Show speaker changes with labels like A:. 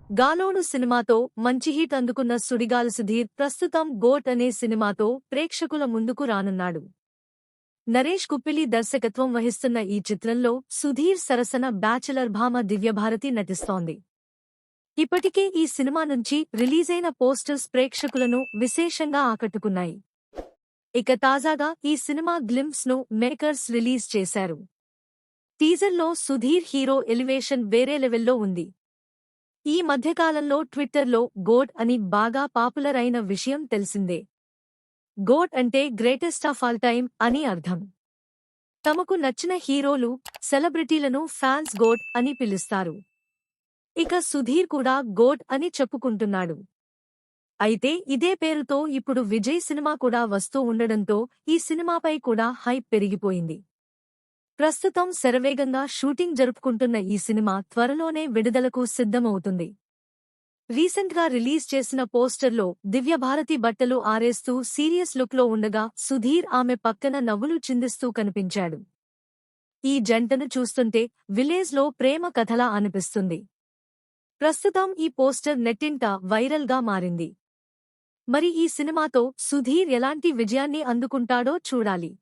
A: గాలోడు సినిమాతో మంచి హిట్ అందుకున్న సుడిగాలి సుధీర్ ప్రస్తుతం గోట్ అనే సినిమాతో ప్రేక్షకుల ముందుకు రానున్నాడు. నరేష్ కుప్పిలి దర్శకత్వం వహిస్తున్న ఈ చిత్రంలో సుధీర్ సరసన బ్యాచిలర్ భామ దివ్యభారతి నటిస్తోంది. ఇప్పటికే ఈ సినిమా నుంచి రిలీజైన పోస్టర్స్ ప్రేక్షకులను విశేషంగా ఆకట్టుకున్నాయి. ఇక తాజాగా ఈ సినిమా గ్లింప్స్ ను మేకర్స్ రిలీజ్ చేశారు. టీజర్లో సుధీర్ హీరో ఎలివేషన్ వేరే లెవెల్లో ఉంది. ఈ మధ్యకాలంలో ట్విట్టర్లో గోట్ అని బాగా పాపులర్ అయిన విషయం తెలిసిందే. గోట్ అంటే గ్రేటెస్ట్ ఆఫ్ ఆల్ టైమ్ అని అర్థం. తమకు నచ్చిన హీరోలు, సెలబ్రిటీలను ఫ్యాన్స్ గోట్ అని పిలుస్తారు. ఇక సుధీర్ కూడా గోట్ అని చెప్పుకుంటున్నాడు. అయితే ఇదే పేరుతో ఇప్పుడు విజయ్ సినిమా కూడా వస్తూ ఉండడంతో ఈ సినిమాపై కూడా హైప్ పెరిగిపోయింది. ప్రస్తుతం శరవేగంగా షూటింగ్ జరుపుకుంటున్న ఈ సినిమా త్వరలోనే విడుదలకు సిద్ధమవుతుంది. రీసెంట్గా రిలీజ్ చేసిన పోస్టర్లో దివ్యభారతి బట్టలు ఆరేస్తూ సీరియస్ లుక్లో ఉండగా సుధీర్ ఆమె పక్కన నవ్వులు చిందిస్తూ కనిపించాడు. ఈ జంటను చూస్తుంటే విలేజ్లో ప్రేమ కథలా అనిపిస్తుంది. ప్రస్తుతం ఈ పోస్టర్ నెట్టింట వైరల్గా మారింది. మరి ఈ సినిమాతో సుధీర్ ఎలాంటి విజయాన్ని అందుకుంటాడో చూడాలి.